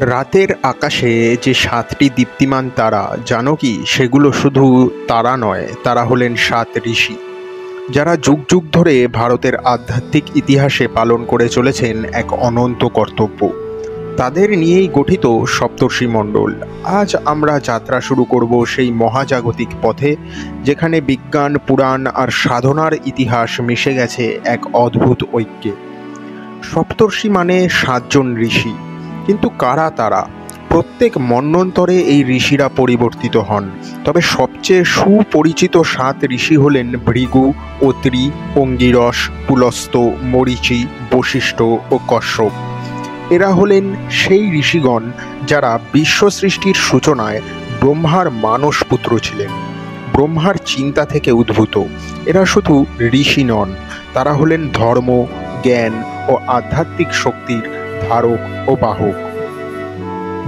রাতের আকাশে যে ৭টি দীপ্তিমান তারা জানো কি? সেগুলো শুধু তারা নয়, তারা হলেন ৭ ঋষি, যারা যুগ যুগ ধরে ভারতের আধ্যাত্মিক ইতিহাসে পালন করে চলেছেন এক অনন্ত কর্তব্য। তাদের নিয়েই গঠিত সপ্তর্ষি মণ্ডল। আজ আমরা যাত্রা শুরু করব সেই মহাজাগতিক পথে, যেখানে বিজ্ঞান, পুরাণ আর সাধনার ইতিহাস মিশে গেছে এক অদ্ভুত ঐক্যে। সপ্তর্ষি মানে ৭ জন ঋষি, কিন্তু কারা তারা? প্রত্যেক মন্বন্তরে এই ঋষিরা পরিবর্তিত হন, তবে সবচেয়ে সুপরিচিত ৭ ঋষি হলেন ভৃগু, অত্রি, অঙ্গিরস, পুলস্ত্য, মরীচি, বশিষ্ঠ ও কশ্যপ। এরা হলেন সেই ঋষিগণ যারা বিশ্ব সৃষ্টির সূচনায় ব্রহ্মার মানস পুত্র ছিলেন, ব্রহ্মার চিন্তা থেকে উদ্ভূত। এরা শুধু ঋষি নন, তারা হলেন ধর্ম, জ্ঞান ও আধ্যাত্মিক শক্তির ধারক ও বাহক।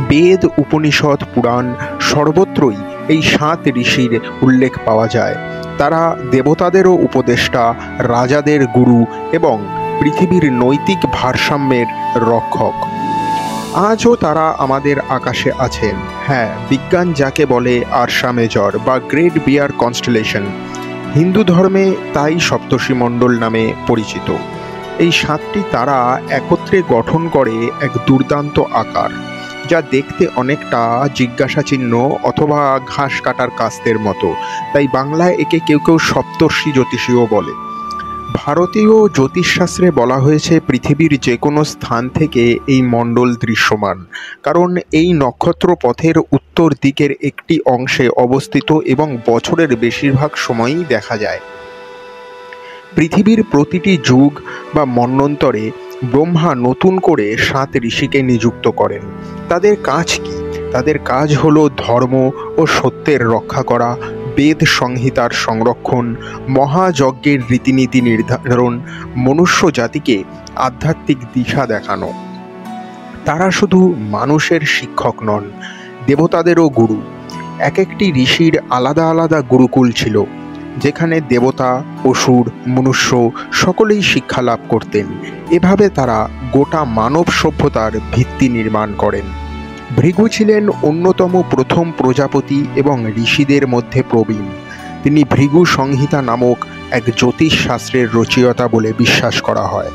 বেদ, উপনিষদ, পুরাণ সর্বত্রই এই ৭ ঋষির উল্লেখ পাওয়া যায়। তারা দেবতাদেরও উপদেষ্টা, রাজাদের গুরু এবং পৃথিবীর নৈতিক ভারসাম্যের রক্ষক। আজও তারা আমাদের আকাশে আছেন। হ্যাঁ, বিজ্ঞান যাকে বলে আরশা মেজর বা গ্রেট বিয়ার কনস্টেলেশন, হিন্দু ধর্মে তাই সপ্তর্ষি মণ্ডল নামে পরিচিত। এই ৭টি তারা একত্রে গঠন করে এক দুর্দান্ত আকার, যা দেখতে অনেকটা জিজ্ঞাসা চিহ্ন অথবা ঘাস কাটার কাস্তের মতো। তাই বাংলায় একে কেউ কেউ সপ্তর্ষি জ্যোতিষীও বলে। ভারতীয় জ্যোতিষশাস্ত্রে বলা হয়েছে পৃথিবীর যে কোনো স্থান থেকে এই মণ্ডল দৃশ্যমান, কারণ এই নক্ষত্র পথের উত্তর দিকের একটি অংশে অবস্থিত এবং বছরের বেশিরভাগ সময়ই দেখা যায়। পৃথিবীর প্রতিটি যুগ বা মন্বন্তরে ব্রহ্মা নতুন করে ৭ ঋষিকে নিযুক্ত করেন। তাদের কাজ কি? তাদের কাজ হলো ধর্ম ও সত্যের রক্ষা করা, বেদ সংহিতার সংরক্ষণ, মহাযজ্ঞের রীতিনীতি নির্ধারণ, মনুষ্য জাতিকে আধ্যাত্মিক দিশা দেখানো। তারা শুধু মানুষের শিক্ষক নন, দেবতাদেরও গুরু। এক একটি ঋষির আলাদা আলাদা গুরুকুল ছিল, যেখানে দেবতা, অসুর, মনুষ্য সকলেই শিক্ষা লাভ করতেন। এভাবে তারা গোটা মানব সভ্যতার ভিত্তি নির্মাণ করেন। ভৃগু ছিলেন অন্যতম প্রথম প্রজাপতি এবং ঋষিদের মধ্যে প্রবীণ। তিনি ভৃগু সংহিতা নামক এক জ্যোতিষ শাস্ত্রের রচয়িতা বলে বিশ্বাস করা হয়।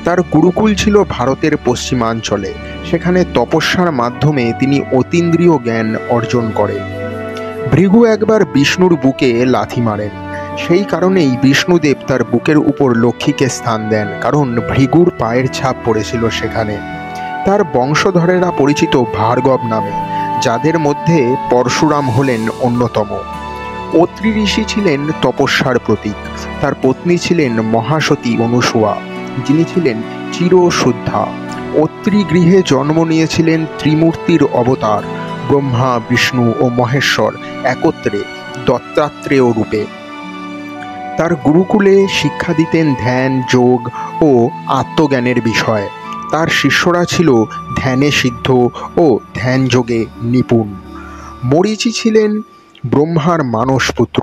তার গুরুকুল ছিল ভারতের পশ্চিমাঞ্চলে। সেখানে তপস্যার মাধ্যমে তিনি অতীন্দ্রিয় জ্ঞান অর্জন করেন। ভৃগু একবার বিষ্ণুর বুকে লাথি মারেন। সেই কারণেই বিষ্ণুদেব তার বুকের উপর লক্ষ্মীকে স্থান দেন, কারণ ভৃগুর পায়ের ছাপ পড়েছিল সেখানে। তার বংশধরেরা পরিচিত ভার্গব নামে, যাদের মধ্যে পরশুরাম হলেন অন্যতম। অত্রি ঋষি ছিলেন তপস্যার প্রতীক। তার পত্নী ছিলেন মহাসতী অনুসূয়া, যিনি ছিলেন চিরশুদ্ধা। অত্রি গৃহে জন্ম নিয়েছিলেন ত্রিমূর্তির অবতার ব্রহ্মা, বিষ্ণু ও মহেশ্বর একত্রে দত্তাত্রেয় রূপে। তার গুরুকুলে শিক্ষা দিতেন ধ্যান, যোগ ও আত্মজ্ঞানের বিষয়। তার শিষ্যরা ছিল ধ্যানে সিদ্ধ ও ধ্যানযোগে নিপুণ। মরীচি ছিলেন ব্রহ্মার মানস পুত্র।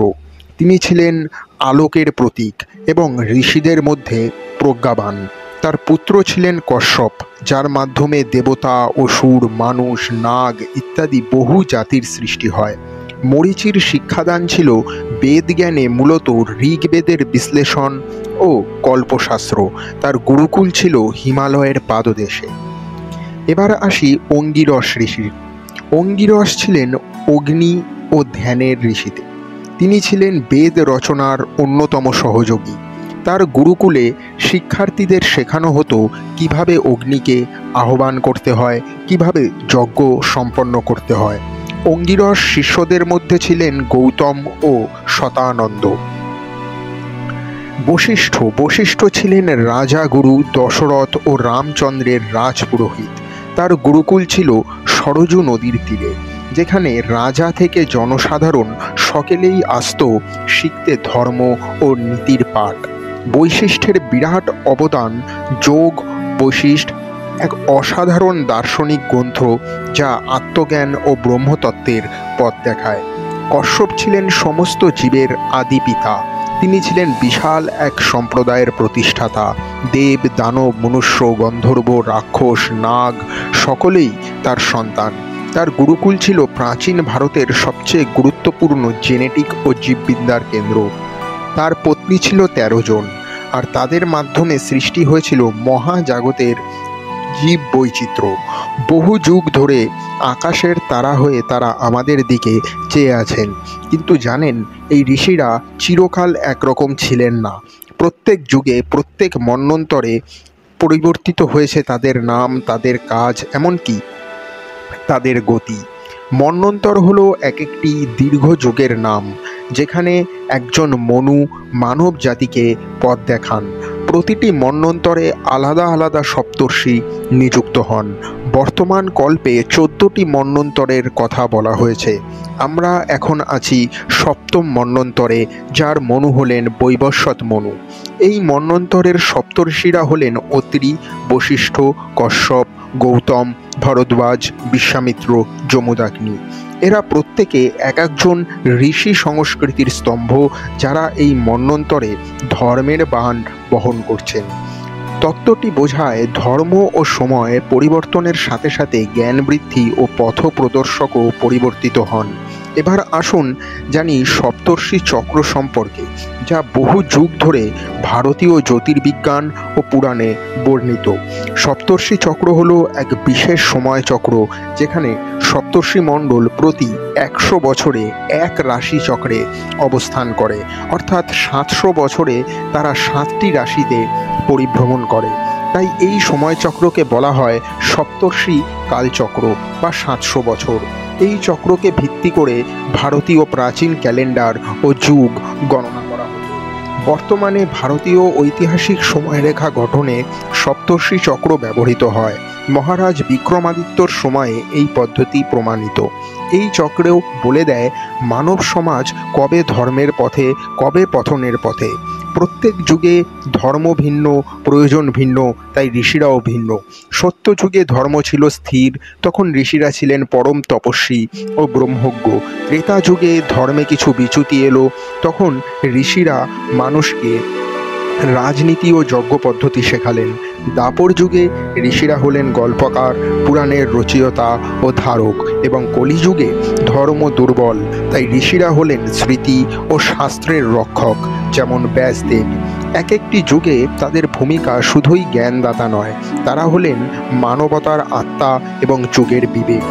তিনি ছিলেন আলোকের প্রতীক এবং ঋষিদের মধ্যে প্রজ্ঞাবান। তার পুত্র ছিলেন কশ্যপ, যার মাধ্যমে দেবতা, অসুর, মানুষ, নাগ ইত্যাদি বহু জাতির সৃষ্টি হয়। মরীচির শিক্ষাদান ছিল বেদজ্ঞানে, মূলত ঋগ্বেদের বিশ্লেষণ ও কল্পশাস্ত্র। তার গুরুকুল ছিল হিমালয়ের পাদদেশে। এবার আসি অঙ্গিরস ঋষি। অঙ্গিরস ছিলেন অগ্নি ও ধ্যানের ঋষিতে। তিনি ছিলেন বেদ রচনার অন্যতম সহযোগী। তার গুরুকুলে শিক্ষার্থীদের শেখানো হতো কিভাবে অগ্নিকে আহ্বান করতে হয়, কিভাবে যজ্ঞ সম্পন্ন করতে হয়। অঙ্গিরস শিষ্যদের মধ্যে ছিলেন গৌতম ও শতানন্দ। বশিষ্ঠ ছিলেন রাজা গুরু দশরথ ও রামচন্দ্রের রাজপুরোহিত। তার গুরুকুল ছিল সরজু নদীর তীরে, যেখানে রাজা থেকে জনসাধারণ সকলেই আসত শিখতে ধর্ম ও নীতির পাঠ। বৈশিষ্ট্যের বিরাট অবদান। যোগ বৈশিষ্ট্য এক অসাধারণ দার্শনিক গ্রন্থ, যা আত্মজ্ঞান ও ব্রহ্মতত্ত্বের পথ দেখায়। কশ্যপ ছিলেন সমস্ত জীবের আদি পিতা। তিনি ছিলেন বিশাল এক সম্প্রদায়ের প্রতিষ্ঠাতা। দেব, দানব, মনুষ্য, গন্ধর্ব, রাক্ষস, নাগ সকলেই তার সন্তান। তার গুরুকুল ছিল প্রাচীন ভারতের সবচেয়ে গুরুত্বপূর্ণ জেনেটিক ও জীববিদ্যার কেন্দ্র। তার পত্নী ছিল 13 জন, আর তাদের মাধ্যমে সৃষ্টি হয়েছিল মহাজাগতের জীব বৈচিত্র্য। বহু যুগ ধরে আকাশের তারা হয়ে তারা আমাদের দিকে চেয়ে আছেন। কিন্তু জানেন, এই ঋষিরা চিরকাল একরকম ছিলেন না। প্রত্যেক যুগে, প্রত্যেক মন্বন্তরে পরিবর্তিত হয়েছে তাদের নাম, তাদের কাজ, এমনকি তাদের গতি। মন্বন্তর হলো এক একটি দীর্ঘ যুগের নাম, যেখানে একজন মনু মানব জাতিকে পথ দেখান। প্রতিটি মন্বন্তরে আলাদা আলাদা সপ্তর্ষি নিযুক্ত হন। বর্তমান কল্পে 14টি মন্বন্তরের কথা বলা হয়েছে। আমরা এখন আছি 7ম মন্বন্তরে, যার মনু হলেন বৈবস্বত মনু। এই মন্বন্তরের সপ্তর্ষিরা হলেন অত্রি, বশিষ্ঠ, কশ্যপ, গৌতম, ভরদ্বাজ, বিশ্বামিত্র, যমুদাগ্নি। এরা প্রত্যেকে এক একজন ঋষি সংস্কৃতির স্তম্ভ, যারা এই মন্বন্তরে ধর্মের বাণ বহন করছেন। তত্ত্বটি বোঝায় ধর্ম ও সময় পরিবর্তনের সাথে সাথে জ্ঞান বৃদ্ধি ও পথ প্রদর্শকও পরিবর্তিত হন। এবার আসুন জানি সপ্তর্ষি চক্র সম্পর্কে, যা বহু যুগ ধরে ভারতীয় জ্যোতির্বিজ্ঞান ও পুরাণে বর্ণিত। সপ্তর্ষি চক্র হলো এক বিশেষ সময় চক্র, যেখানে সপ্তর্ষি মণ্ডল প্রতি 100 বছরে এক রাশি চক্রে অবস্থান করে, অর্থাৎ 700 বছরে তারা 7টি রাশিতে পরিভ্রমণ করে। তাই এই সময়চক্রকে বলা হয় সপ্তর্ষি কালচক্র বা 700 বছর। এই চক্রকে ভিত্তি করে ভারতীয় প্রাচীন ক্যালেন্ডার ও যুগ গণনা করা হতো। বর্তমানে ভারতীয় ঐতিহাসিক সময়রেখা গঠনে সপ্তর্ষি চক্র ব্যবহৃত হয়। মহারাজ বিক্রমাদিত্যর সময়ে এই পদ্ধতি প্রমাণিত। এই চক্রেও বলে দেয় মানব সমাজ কবে ধর্মের পথে, কবে পতনের পথে। প্রত্যেক যুগে ধর্ম ভিন্ন, প্রয়োজন ভিন্ন, তাই ঋষিরাও ভিন্ন। সত্য যুগে ধর্ম ছিল স্থির, তখন ঋষিরা ছিলেন পরম তপস্বী ও ব্রহ্মজ্ঞ। ত্রেতা যুগে ধর্মে কিছু বিচ্যুতি এলো, তখন ঋষিরা মানুষকে রাজনীতি ও যজ্ঞ পদ্ধতি শেখালেন। দাপর যুগে ঋষিরা হলেন গল্পকার, পুরাণের রচয়িতা ও ধারক, এবং কলিযুগে ধর্ম দুর্বল, তাই ঋষিরা হলেন স্মৃতি ও শাস্ত্রের রক্ষক, যেমন ব্যাসদেব। এক একটি যুগে তাদের ভূমিকা শুধুই জ্ঞানদাতা নয়, তারা হলেন মানবতার আত্মা এবং যুগের বিবেক।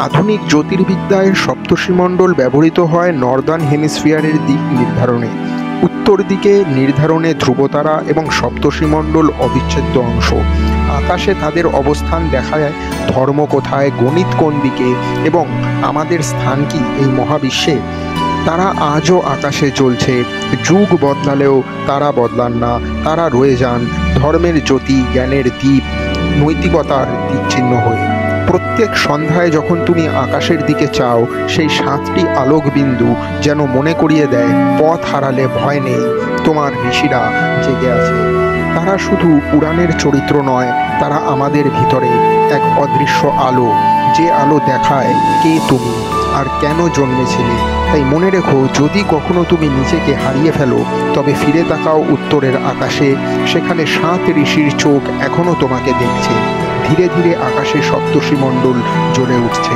আধুনিক জ্যোতির্বিদ্যায় সপ্তর্ষিমণ্ডল ব্যবহৃত হয় নর্দার্ন হেমিস্ফিয়ারের দিক নির্ধারণে। উত্তর দিকে নির্ধারণে ধ্রুবতারা এবং সপ্তর্ষিমণ্ডল অবিচ্ছেদ্য অংশ। আকাশে তাদের অবস্থান দেখায় ধর্ম কোথায়, গণিত কোন দিকে, এবং আমাদের স্থান কি এই মহাবিশ্বে। তারা আজও আকাশে চলছে, যুগ বদলালেও তারা বদলান না, তারা রয়ে যান ধর্মের জ্যোতি, জ্ঞানের দ্বীপ, নৈতিকতার দিকচিহ্ন হয়ে। প্রত্যেক সন্ধ্যায় যখন তুমি আকাশের দিকে চাও, সেই 7টি আলোক বিন্দু যেন মনে করিয়ে দেয় পথ হারালে ভয় নেই, তোমার ঋষিরা জেগে আছে। তারা শুধু পুরাণের চরিত্র নয়, তারা আমাদের ভিতরে এক অদৃশ্য আলো, যে আলো দেখায় কে তুমি আর কেন জন্মেছিলে। তাই মনে রেখো, যদি কখনো তুমি নিজেকে হারিয়ে ফেলো, তবে ফিরে তাকাও উত্তরের আকাশে, সেখানে 7 ঋষির চোখ এখনও তোমাকে দেখছে। ধীরে ধীরে আকাশে সপ্তর্ষিমণ্ডল জ্বলে উঠছে।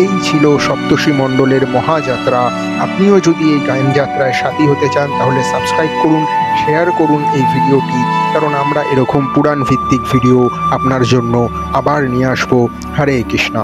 এই ছিল সপ্তর্ষিমণ্ডলের মহাযাত্রা। আপনিও যদি এই গায়ন যাত্রায় সাথী হতে চান, তাহলে সাবস্ক্রাইব করুন, শেয়ার করুন এই ভিডিওটি, কারণ আমরা এরকম পুরাণ ভিত্তিক ভিডিও আপনার জন্য আবার নিয়ে আসবো। হরে কৃষ্ণা।